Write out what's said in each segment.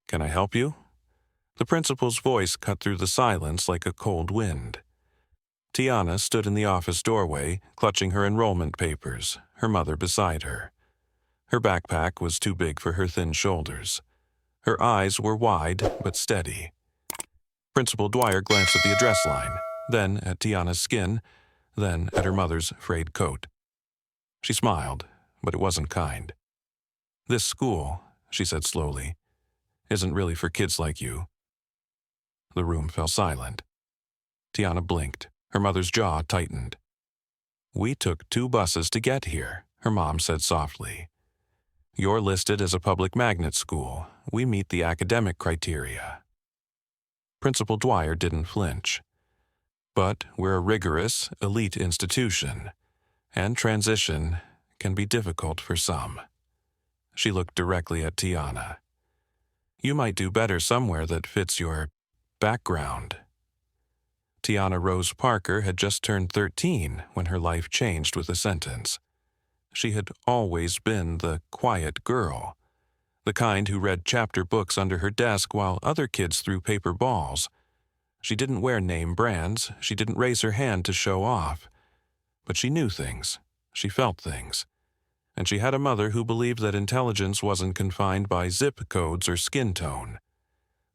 "Can I help you?" The principal's voice cut through the silence like a cold wind. Tiana stood in the office doorway, clutching her enrollment papers, her mother beside her. Her backpack was too big for her thin shoulders. Her eyes were wide but steady. Principal Dwyer glanced at the address line, then at Tiana's skin, then at her mother's frayed coat. She smiled, but it wasn't kind. "This school," she said slowly, "isn't really for kids like you." The room fell silent. Tiana blinked. Her mother's jaw tightened. "We took 2 buses to get here," her mom said softly. "You're listed as a public magnet school. We meet the academic criteria." Principal Dwyer didn't flinch. "But we're a rigorous, elite institution, and transition can be difficult for some." She looked directly at Tiana. "You might do better somewhere that fits your background." Tiana Rose Parker had just turned 13 when her life changed with a sentence. She had always been the quiet girl, the kind who read chapter books under her desk while other kids threw paper balls. She didn't wear name brands, she didn't raise her hand to show off. But she knew things, she felt things, and she had a mother who believed that intelligence wasn't confined by zip codes or skin tone.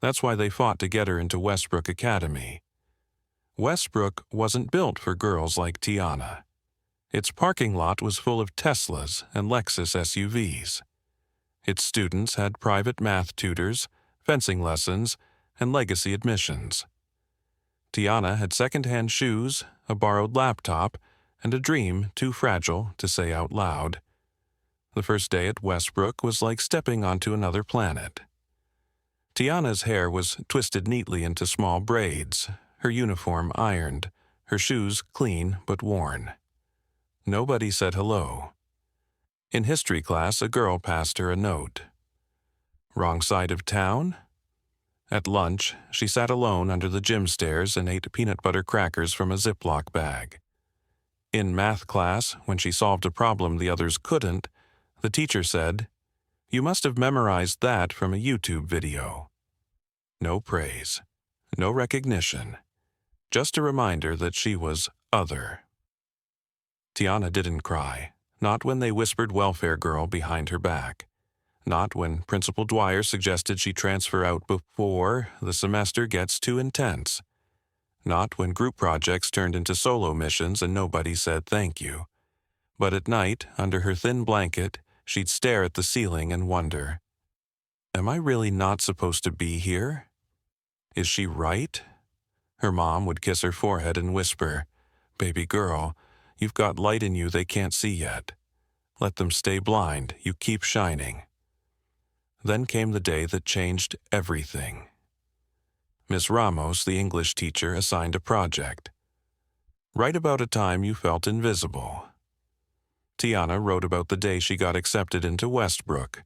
That's why they fought to get her into Westbrook Academy. Westbrook wasn't built for girls like Tiana. Its parking lot was full of Teslas and Lexus SUVs. Its students had private math tutors, fencing lessons, and legacy admissions. Tiana had second-hand shoes, a borrowed laptop, and a dream too fragile to say out loud. The first day at Westbrook was like stepping onto another planet. Tiana's hair was twisted neatly into small braids, her uniform ironed, her shoes clean but worn. Nobody said hello. In history class, a girl passed her a note. Wrong side of town? At lunch, she sat alone under the gym stairs and ate peanut butter crackers from a Ziploc bag. In math class, when she solved a problem the others couldn't, the teacher said, "You must have memorized that from a YouTube video." No praise, no recognition, just a reminder that she was other. Tiana didn't cry, not when they whispered welfare girl behind her back, not when Principal Dwyer suggested she transfer out before the semester gets too intense, not when group projects turned into solo missions and nobody said thank you. But at night, under her thin blanket, she'd stare at the ceiling and wonder, "Am I really not supposed to be here? Is she right?" Her mom would kiss her forehead and whisper, "Baby girl, you've got light in you they can't see yet. Let them stay blind, you keep shining." Then came the day that changed everything. Miss Ramos, the English teacher, assigned a project. Write about a time you felt invisible. Tiana wrote about the day she got accepted into Westbrook,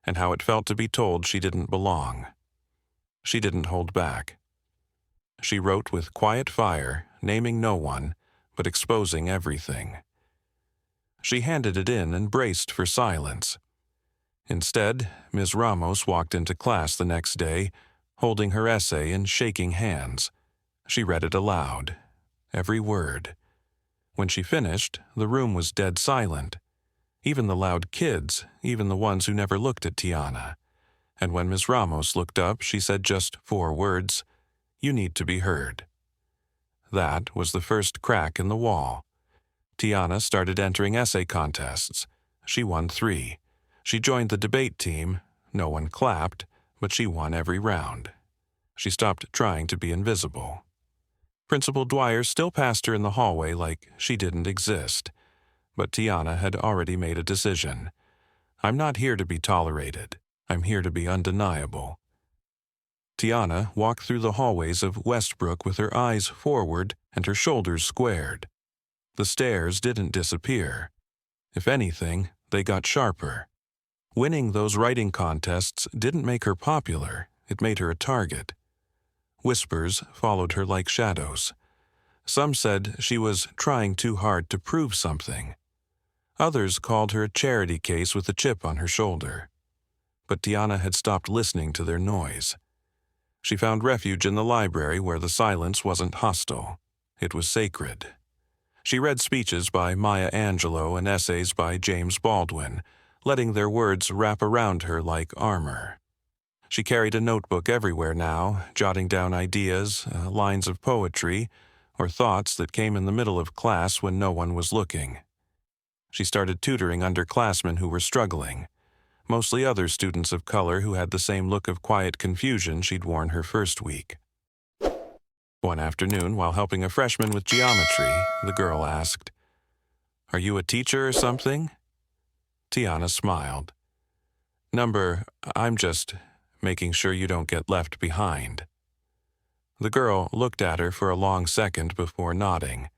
and how it felt to be told she didn't belong. She didn't hold back. She wrote with quiet fire, naming no one, but exposing everything. She handed it in and braced for silence. Instead, Ms. Ramos walked into class the next day, holding her essay in shaking hands. She read it aloud, every word. When she finished, the room was dead silent. Even the loud kids, even the ones who never looked at Tiana. And when Ms. Ramos looked up, she said just 4 words, "You need to be heard." That was the first crack in the wall. Tiana started entering essay contests. She won 3. She joined the debate team. No one clapped, but she won every round. She stopped trying to be invisible. Principal Dwyer still passed her in the hallway like she didn't exist. But Tiana had already made a decision. "I'm not here to be tolerated. I'm here to be undeniable." Tiana walked through the hallways of Westbrook with her eyes forward and her shoulders squared. The stares didn't disappear. If anything, they got sharper. Winning those writing contests didn't make her popular, it made her a target. Whispers followed her like shadows. Some said she was trying too hard to prove something. Others called her a charity case with a chip on her shoulder. but Tiana had stopped listening to their noise. She found refuge in the library where the silence wasn't hostile. It was sacred. She read speeches by Maya Angelou and essays by James Baldwin, letting their words wrap around her like armor. She carried a notebook everywhere now, jotting down ideas, lines of poetry, or thoughts that came in the middle of class when no one was looking. She started tutoring underclassmen who were struggling, mostly other students of color who had the same look of quiet confusion she'd worn her first week. One afternoon, while helping a freshman with geometry, the girl asked, "Are you a teacher or something?" Tiana smiled. I'm just making sure you don't get left behind." The girl looked at her for a long second before nodding.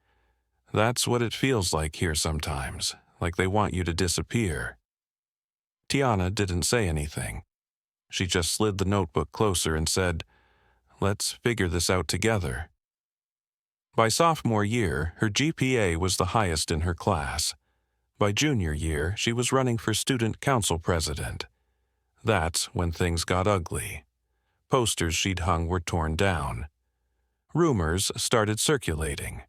"That's what it feels like here sometimes, like they want you to disappear." Tiana didn't say anything. She just slid the notebook closer and said, "Let's figure this out together." By sophomore year, her GPA was the highest in her class. By junior year, she was running for student council president. That's when things got ugly. Posters she'd hung were torn down. Rumors started circulating.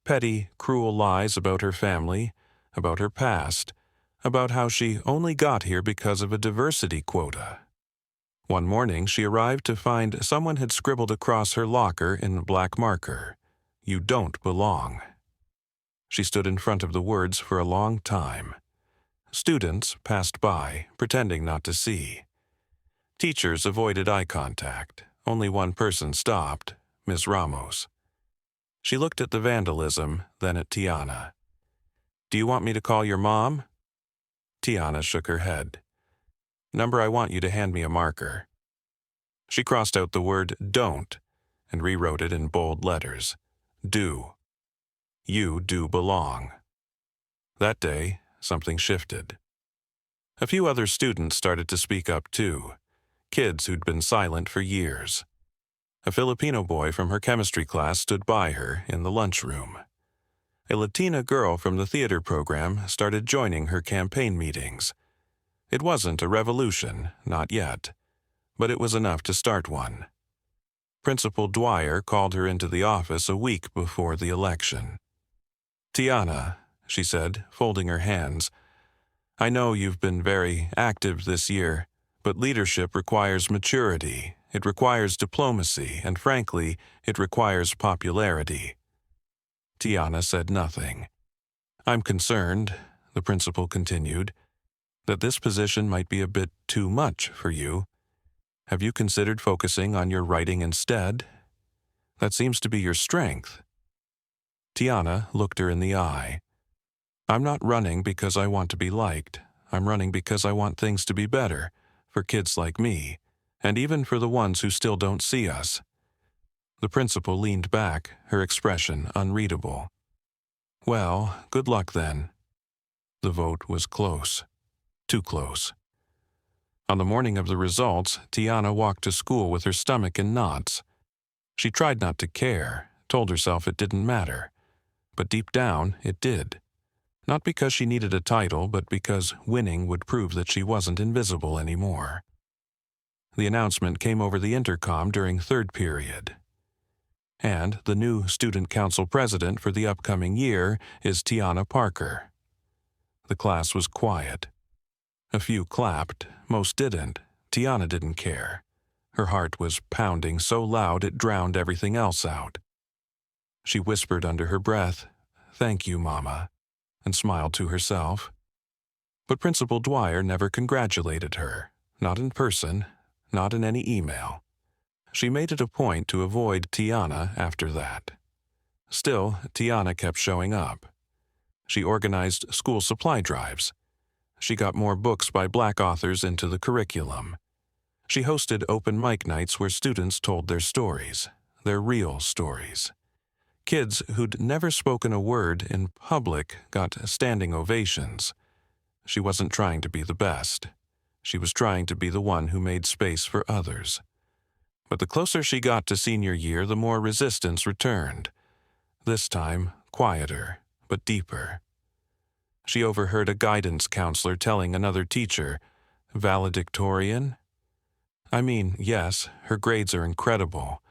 Petty, cruel lies about her family, about her past, about how she only got here because of a diversity quota. One morning, she arrived to find someone had scribbled across her locker in black marker, "You don't belong." She stood in front of the words for a long time. Students passed by, pretending not to see. Teachers avoided eye contact. Only one person stopped, Ms. Ramos. She looked at the vandalism, then at Tiana. "Do you want me to call your mom?" Tiana shook her head. I want you to hand me a marker." She crossed out the word "don't" and rewrote it in bold letters. "Do. You do belong." That day, something shifted. A few other students started to speak up too, kids who'd been silent for years. A Filipino boy from her chemistry class stood by her in the lunchroom. A Latina girl from the theater program started joining her campaign meetings. It wasn't a revolution, not yet, but it was enough to start one. Principal Dwyer called her into the office a week before the election. "Tiana," she said, folding her hands, "I know you've been very active this year, but leadership requires maturity, it requires diplomacy, and frankly, it requires popularity." Tiana said nothing. "I'm concerned," the principal continued, "that this position might be a bit too much for you. Have you considered focusing on your writing instead? That seems to be your strength." Tiana looked her in the eye. "I'm not running because I want to be liked. I'm running because I want things to be better, for kids like me, and even for the ones who still don't see us." The principal leaned back, her expression unreadable. "Well, good luck then." The vote was close. Too close. On the morning of the results, Tiana walked to school with her stomach in knots. She tried not to care, told herself it didn't matter. But deep down, it did. Not because she needed a title, but because winning would prove that she wasn't invisible anymore. The announcement came over the intercom during third period. And the new student council president for the upcoming year is Tiana Parker. The class was quiet. A few clapped, most didn't. Tiana didn't care. Her heart was pounding so loud it drowned everything else out. She whispered under her breath, "Thank you, Mama," and smiled to herself. But Principal Dwyer never congratulated her, not in person, not in any email. She made it a point to avoid Tiana after that. Still, Tiana kept showing up. She organized school supply drives. She got more books by Black authors into the curriculum. She hosted open mic nights where students told their stories, their real stories. Kids who'd never spoken a word in public got standing ovations. She wasn't trying to be the best. She was trying to be the one who made space for others. But the closer she got to senior year, the more resistance returned. This time, quieter, but deeper. She overheard a guidance counselor telling another teacher, Valedictorian? I mean, yes, her grades are incredible,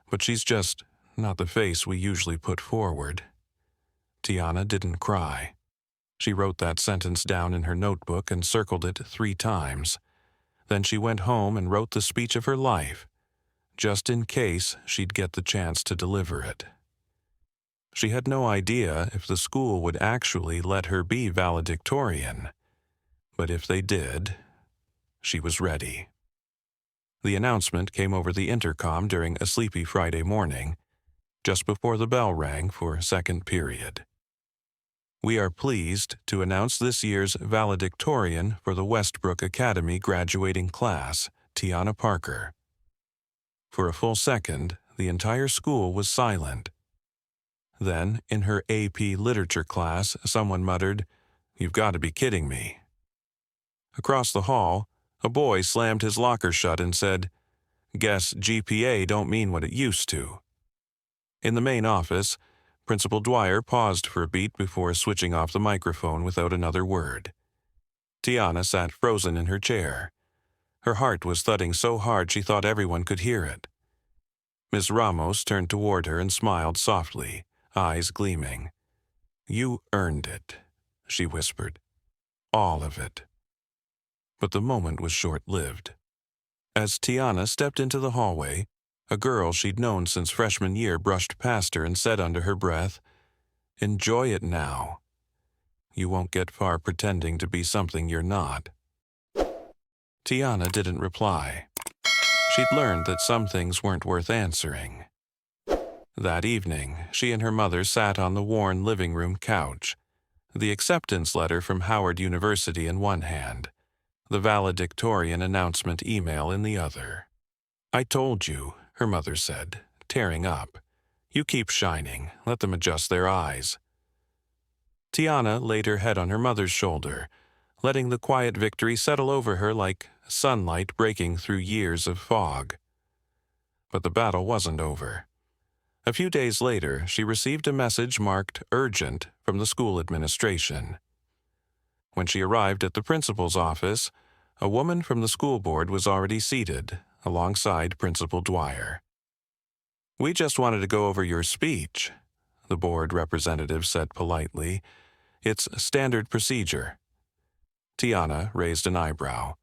but she's just not the face we usually put forward. Tiana didn't cry. She wrote that sentence down in her notebook and circled it 3 times. Then she went home and wrote the speech of her life, just in case she'd get the chance to deliver it. She had no idea if the school would actually let her be valedictorian, but if they did, she was ready. The announcement came over the intercom during a sleepy Friday morning, just before the bell rang for second period. We are pleased to announce this year's valedictorian for the Westbrook Academy graduating class, Tiana Parker. For a full second, the entire school was silent. Then, in her AP literature class, someone muttered, "You've got to be kidding me." Across the hall, a boy slammed his locker shut and said, "Guess GPA don't mean what it used to." In the main office, Principal Dwyer paused for a beat before switching off the microphone without another word. Tiana sat frozen in her chair. Her heart was thudding so hard she thought everyone could hear it. Miss Ramos turned toward her and smiled softly, eyes gleaming. "You earned it," she whispered. "All of it." But the moment was short-lived. As Tiana stepped into the hallway, a girl she'd known since freshman year brushed past her and said under her breath, "Enjoy it now. You won't get far pretending to be something you're not." Tiana didn't reply. She'd learned that some things weren't worth answering. That evening, she and her mother sat on the worn living room couch, the acceptance letter from Howard University in one hand, the valedictorian announcement email in the other. "I told you," her mother said, tearing up. "You keep shining. Let them adjust their eyes." Tiana laid her head on her mother's shoulder, letting the quiet victory settle over her like sunlight breaking through years of fog. But the battle wasn't over. A few days later, she received a message marked urgent from the school administration. When she arrived at the principal's office, a woman from the school board was already seated, alongside Principal Dwyer. "We just wanted to go over your speech," the board representative said politely. "It's standard procedure." Tiana raised an eyebrow.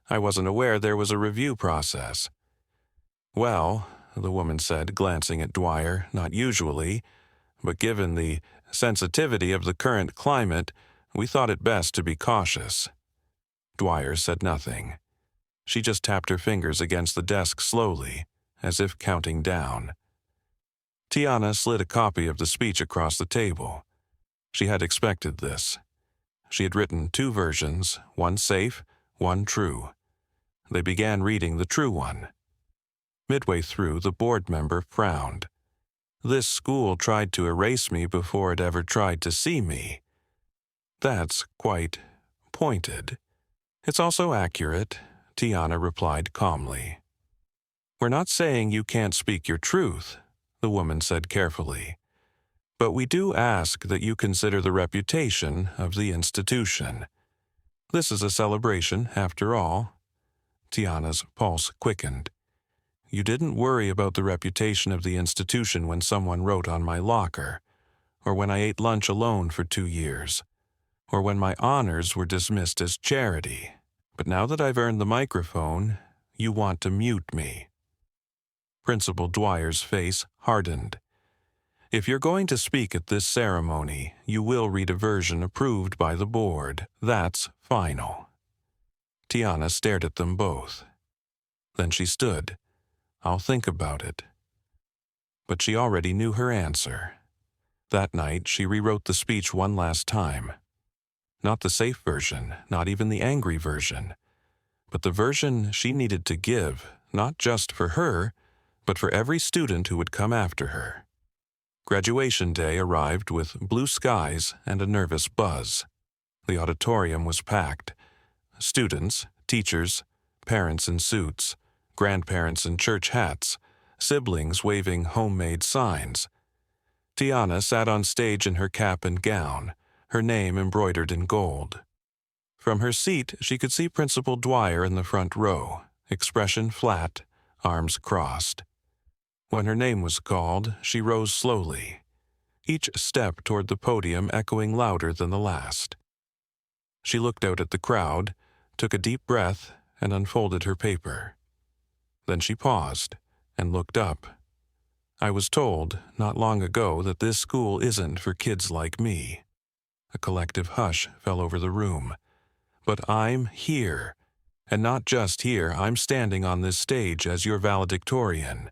"I wasn't aware there was a review process." "Well," the woman said, glancing at Dwyer, "not usually, but given the sensitivity of the current climate, we thought it best to be cautious." Dwyer said nothing. She just tapped her fingers against the desk slowly, as if counting down. Tiana slid a copy of the speech across the table. She had expected this. She had written 2 versions, one safe, one true. They began reading the true one. Midway through, the board member frowned. "This school tried to erase me before it ever tried to see me." "That's quite pointed. It's also accurate," Tiana replied calmly. "We're not saying you can't speak your truth," the woman said carefully. "But we do ask that you consider the reputation of the institution. This is a celebration, after all." Tiana's pulse quickened. "You didn't worry about the reputation of the institution when someone wrote on my locker, or when I ate lunch alone for 2 years, or when my honors were dismissed as charity. But now that I've earned the microphone, you want to mute me." Principal Dwyer's face hardened. "If you're going to speak at this ceremony, you will read a version approved by the board. That's final." Tiana stared at them both. Then she stood. "I'll think about it." But she already knew her answer. That night, she rewrote the speech one last time. Not the safe version, not even the angry version, but the version she needed to give, not just for her, but for every student who would come after her. Graduation day arrived with blue skies and a nervous buzz. The auditorium was packed. Students, teachers, parents in suits, grandparents in church hats, siblings waving homemade signs. Tiana sat on stage in her cap and gown, her name embroidered in gold. From her seat, she could see Principal Dwyer in the front row, expression flat, arms crossed. When her name was called, she rose slowly, each step toward the podium echoing louder than the last. She looked out at the crowd, took a deep breath, and unfolded her paper. Then she paused and looked up. I was told not long ago that this school isn't for kids like me. A collective hush fell over the room. But I'm here. And not just here, I'm standing on this stage as your valedictorian.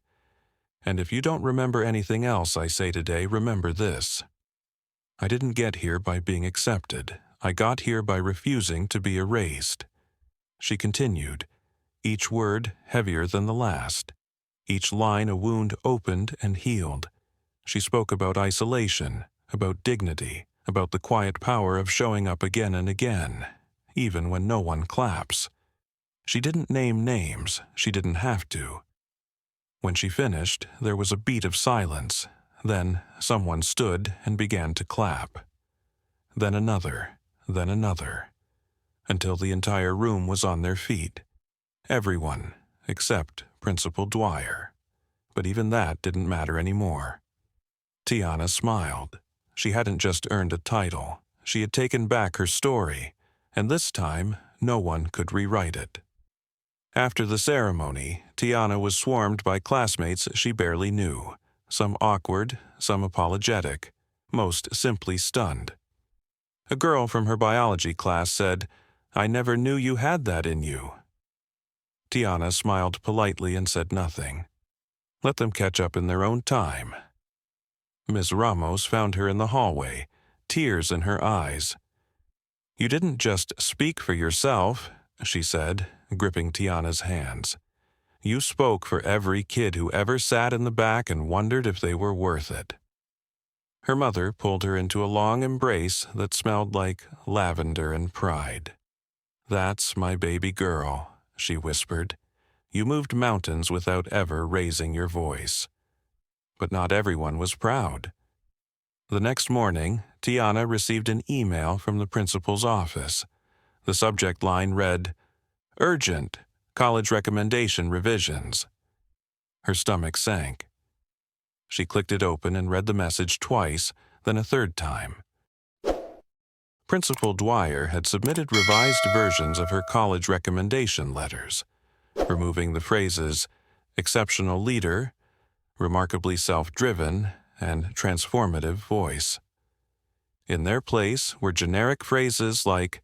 And if you don't remember anything else I say today, remember this. I didn't get here by being accepted. I got here by refusing to be erased. She continued, each word heavier than the last, each line a wound opened and healed. She spoke about isolation, about dignity, about the quiet power of showing up again and again, even when no one claps. She didn't name names, she didn't have to. When she finished, there was a beat of silence. Then someone stood and began to clap. Then another, until the entire room was on their feet. Everyone, except Principal Dwyer. But even that didn't matter anymore. Tiana smiled. She hadn't just earned a title. She had taken back her story, and this time no one could rewrite it. After the ceremony, Tiana was swarmed by classmates she barely knew, some awkward, some apologetic, most simply stunned. A girl from her biology class said, "I never knew you had that in you." Tiana smiled politely and said nothing. Let them catch up in their own time. Ms. Ramos found her in the hallway, tears in her eyes. "You didn't just speak for yourself," she said, gripping Tiana's hands. "You spoke for every kid who ever sat in the back and wondered if they were worth it." Her mother pulled her into a long embrace that smelled like lavender and pride. "That's my baby girl," she whispered. "You moved mountains without ever raising your voice." But not everyone was proud. The next morning, Tiana received an email from the principal's office. The subject line read, "Urgent, college recommendation revisions." Her stomach sank. She clicked it open and read the message twice, then a third time. Principal Dwyer had submitted revised versions of her college recommendation letters, removing the phrases exceptional leader, remarkably self-driven, and transformative voice. In their place were generic phrases like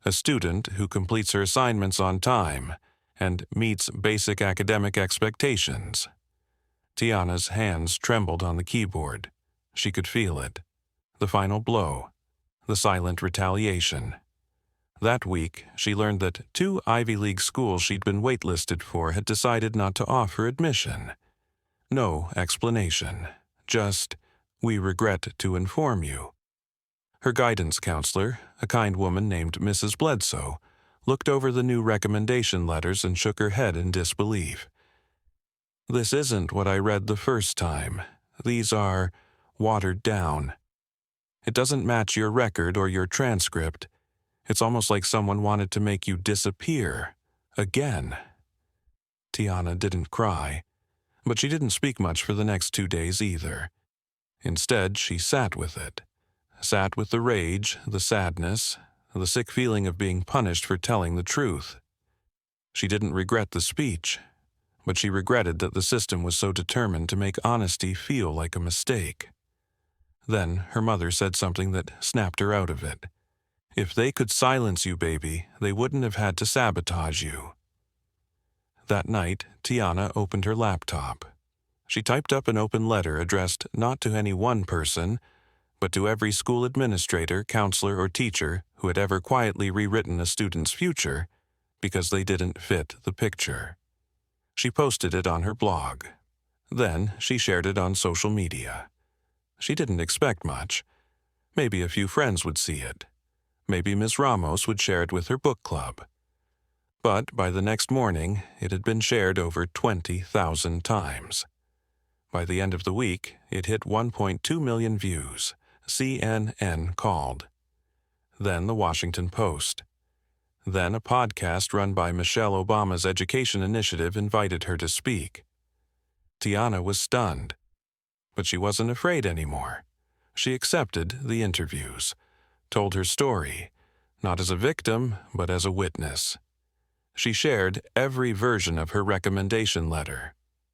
a student who completes her assignments on time and meets basic academic expectations. Tiana's hands trembled on the keyboard. She could feel it. The final blow. The silent retaliation. That week, she learned that 2 Ivy League schools she'd been waitlisted for had decided not to offer admission. No explanation. Just, "We regret to inform you." Her guidance counselor, a kind woman named Mrs. Bledsoe, looked over the new recommendation letters and shook her head in disbelief. "This isn't what I read the first time. These are watered down. It doesn't match your record or your transcript. It's almost like someone wanted to make you disappear. Again." Tiana didn't cry, but she didn't speak much for the next 2 days either. Instead, she sat with it. Sat with the rage, the sadness, the sick feeling of being punished for telling the truth. She didn't regret the speech, but she regretted that the system was so determined to make honesty feel like a mistake. Then her mother said something that snapped her out of it. "If they could silence you, baby, they wouldn't have had to sabotage you." That night, Tiana opened her laptop. She typed up an open letter addressed not to any one person, but to every school administrator, counselor, or teacher who had ever quietly rewritten a student's future because they didn't fit the picture. She posted it on her blog. Then she shared it on social media. She didn't expect much. Maybe a few friends would see it. Maybe Ms. Ramos would share it with her book club. But by the next morning, it had been shared over 20,000 times. By the end of the week, it hit 1.2 million views. CNN called. Then the Washington Post. Then a podcast run by Michelle Obama's education initiative invited her to speak. Tiana was stunned, but she wasn't afraid anymore. She accepted the interviews, told her story, not as a victim, but as a witness. She shared every version of her recommendation letter.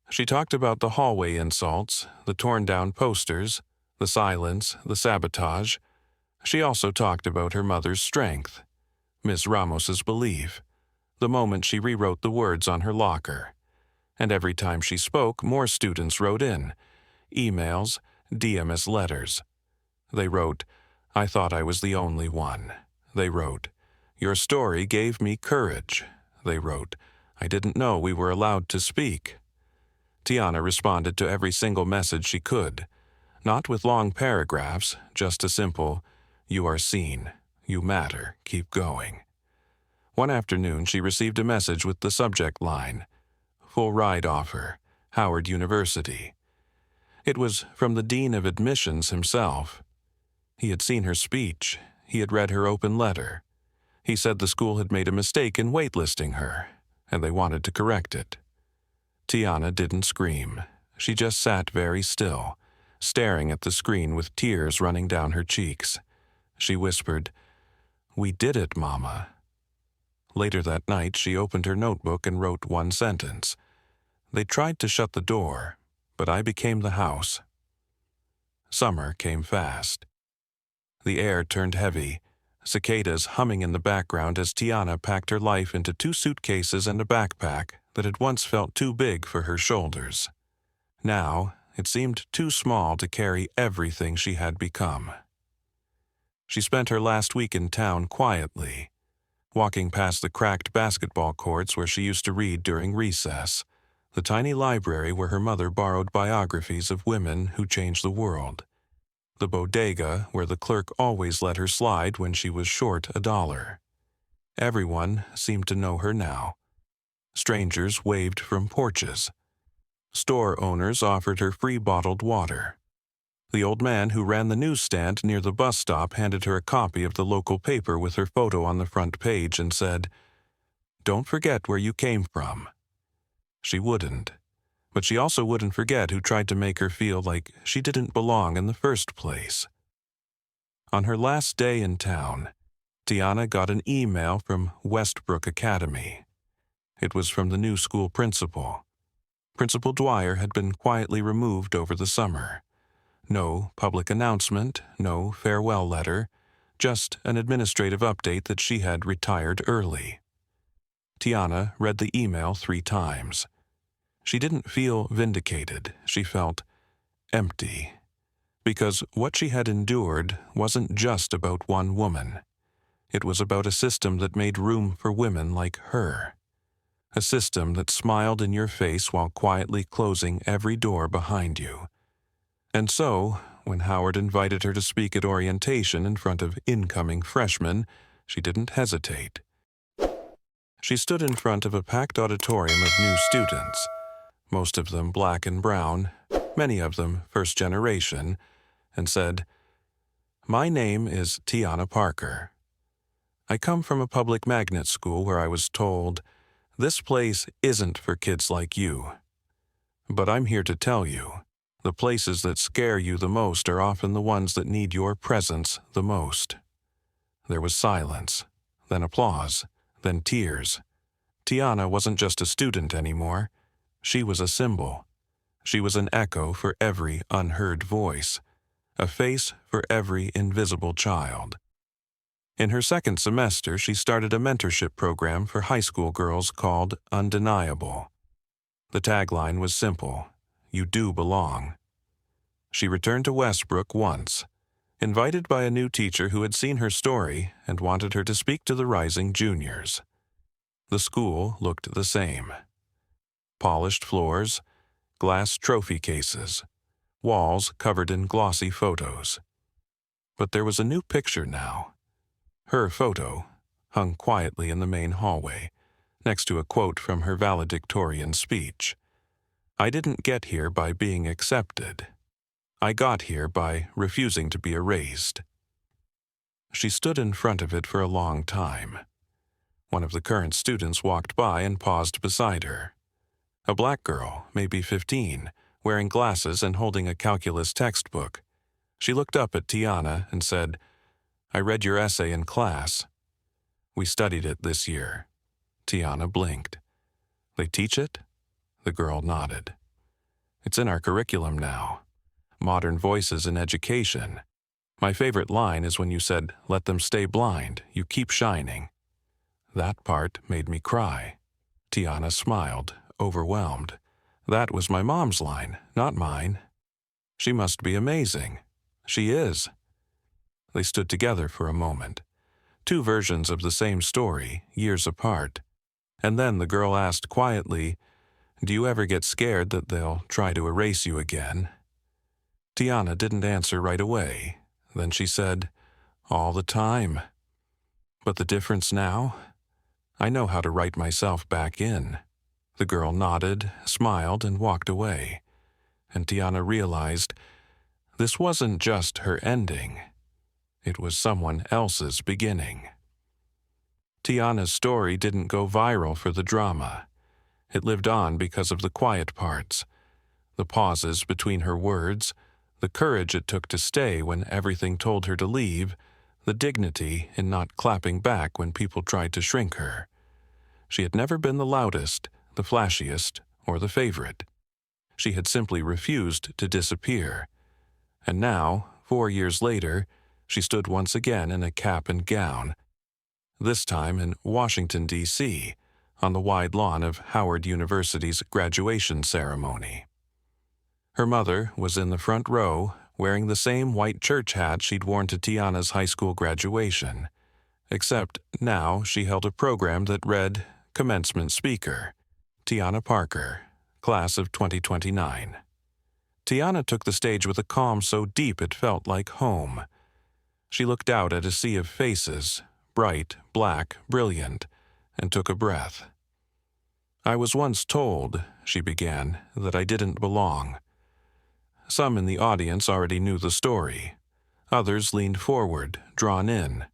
She talked about the hallway insults, the torn-down posters, the silence, the sabotage. She also talked about her mother's strength, Miss Ramos's belief, the moment she rewrote the words on her locker. And every time she spoke, more students wrote in, emails, DMS letters. They wrote, "I thought I was the only one." They wrote, "Your story gave me courage." They wrote, "I didn't know we were allowed to speak." Tiana responded to every single message she could, not with long paragraphs, just a simple, "You are seen. You matter. Keep going." One afternoon, she received a message with the subject line, "Full ride offer, Howard University." It was from the Dean of Admissions himself. He had seen her speech. He had read her open letter. He said the school had made a mistake in waitlisting her, and they wanted to correct it. Tiana didn't scream. She just sat very still, staring at the screen with tears running down her cheeks. She whispered, "We did it, Mama." Later that night, she opened her notebook and wrote one sentence. "They tried to shut the door, but I became the house." Summer came fast. The air turned heavy, cicadas humming in the background as Tiana packed her life into 2 suitcases and a backpack that had once felt too big for her shoulders. Now, it seemed too small to carry everything she had become. She spent her last week in town quietly, walking past the cracked basketball courts where she used to read during recess, the tiny library where her mother borrowed biographies of women who changed the world, the bodega where the clerk always let her slide when she was short $1. Everyone seemed to know her now. Strangers waved from porches. Store owners offered her free bottled water. The old man who ran the newsstand near the bus stop handed her a copy of the local paper with her photo on the front page and said, "Don't forget where you came from." She wouldn't. But she also wouldn't forget who tried to make her feel like she didn't belong in the first place. On her last day in town, Tiana got an email from Westbrook Academy. It was from the new school principal. Principal Dwyer had been quietly removed over the summer. No public announcement, no farewell letter, just an administrative update that she had retired early. Tiana read the email 3 times. She didn't feel vindicated. She felt empty. Because what she had endured wasn't just about one woman. It was about a system that made room for women like her. A system that smiled in your face while quietly closing every door behind you. And so, when Howard invited her to speak at orientation in front of incoming freshmen, she didn't hesitate. She stood in front of a packed auditorium of new students, most of them black and brown, many of them first generation, and said, "My name is Tiana Parker. I come from a public magnet school where I was told, this place isn't for kids like you. But I'm here to tell you, the places that scare you the most are often the ones that need your presence the most." There was silence, then applause, then tears. Tiana wasn't just a student anymore. She was a symbol. She was an echo for every unheard voice, a face for every invisible child. In her second semester, she started a mentorship program for high school girls called Undeniable. The tagline was simple, "You do belong." She returned to Westbrook once, invited by a new teacher who had seen her story and wanted her to speak to the rising juniors. The school looked the same. Polished floors, glass trophy cases, walls covered in glossy photos. But there was a new picture now. Her photo, hung quietly in the main hallway, next to a quote from her valedictorian speech. "I didn't get here by being accepted. I got here by refusing to be erased." She stood in front of it for a long time. One of the current students walked by and paused beside her. A black girl, maybe 15, wearing glasses and holding a calculus textbook. She looked up at Tiana and said, "I read your essay in class." "We studied it this year." Tiana blinked. "They teach it?" The girl nodded. "It's in our curriculum now. Modern voices in education. My favorite line is when you said, 'Let them stay blind, you keep shining.' That part made me cry." Tiana smiled, overwhelmed. "That was my mom's line, not mine." "She must be amazing." "She is." They stood together for a moment. Two versions of the same story, years apart. And then the girl asked quietly, "Do you ever get scared that they'll try to erase you again?" Tiana didn't answer right away. Then she said, "All the time." "But the difference now? I know how to write myself back in." The girl nodded, smiled, and walked away. And Tiana realized this wasn't just her ending. It was someone else's beginning. Tiana's story didn't go viral for the drama. It lived on because of the quiet parts, the pauses between her words, the courage it took to stay when everything told her to leave, the dignity in not clapping back when people tried to shrink her. She had never been the loudest, the flashiest, or the favorite. She had simply refused to disappear. And now, 4 years later, she stood once again in a cap and gown, this time in Washington, D.C., on the wide lawn of Howard University's graduation ceremony. Her mother was in the front row, wearing the same white church hat she'd worn to Tiana's high school graduation, except now she held a program that read, "Commencement Speaker, Tiana Parker, Class of 2029. Tiana took the stage with a calm so deep it felt like home. She looked out at a sea of faces, bright, black, brilliant, and took a breath. "I was once told," she began, "that I didn't belong." Some in the audience already knew the story. Others leaned forward, drawn in.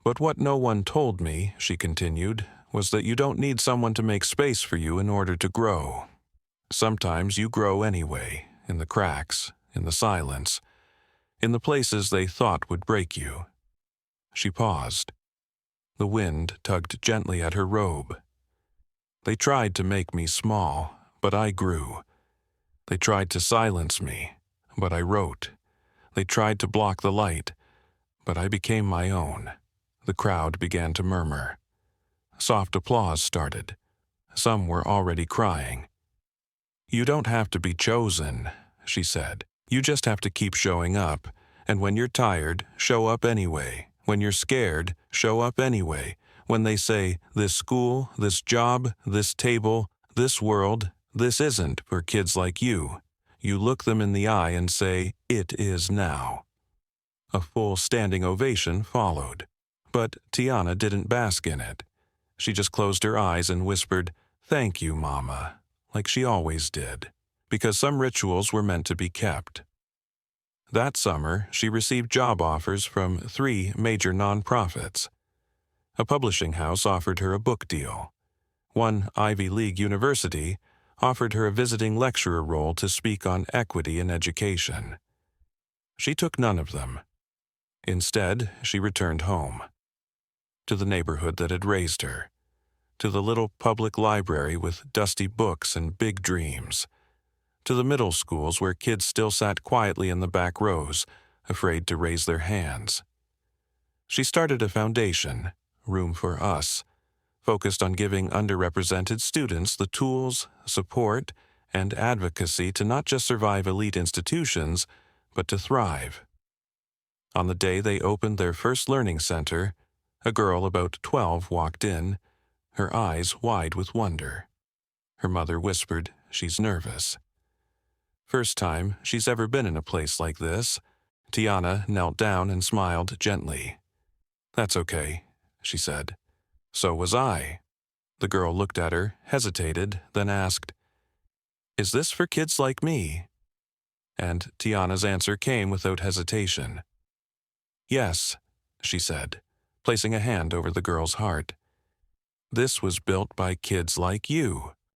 "But what no one told me," she continued, "was that you don't need someone to make space for you in order to grow. Sometimes you grow anyway, in the cracks, in the silence, in the places they thought would break you." She paused. The wind tugged gently at her robe. "They tried to make me small, but I grew. They tried to silence me, but I wrote. They tried to block the light, but I became my own." The crowd began to murmur. Soft applause started. Some were already crying. "You don't have to be chosen," she said. "You just have to keep showing up. And when you're tired, show up anyway. When you're scared, show up anyway. When they say, 'This school, this job, this table, this world, this isn't for kids like you,' you look them in the eye and say, 'It is now.'" A full standing ovation followed. But Tiana didn't bask in it. She just closed her eyes and whispered, "Thank you, Mama," like she always did, because some rituals were meant to be kept. That summer, she received job offers from 3 major nonprofits. A publishing house offered her a book deal. One Ivy League university offered her a visiting lecturer role to speak on equity in education. She took none of them. Instead, she returned home, to the neighborhood that had raised her, to the little public library with dusty books and big dreams, to the middle schools where kids still sat quietly in the back rows, afraid to raise their hands. She started a foundation, Room for Us, focused on giving underrepresented students the tools, support, and advocacy to not just survive elite institutions, but to thrive. On the day they opened their first learning center, a girl about 12 walked in, her eyes wide with wonder. Her mother whispered, "She's nervous." First time she's ever been in a place like this. Tiana knelt down and smiled gently. "That's okay," she said. "So was I." The girl looked at her, hesitated, then asked, "Is this for kids like me?" And Tiana's answer came without hesitation. "Yes," she said, placing a hand over the girl's heart. This was built by kids like you.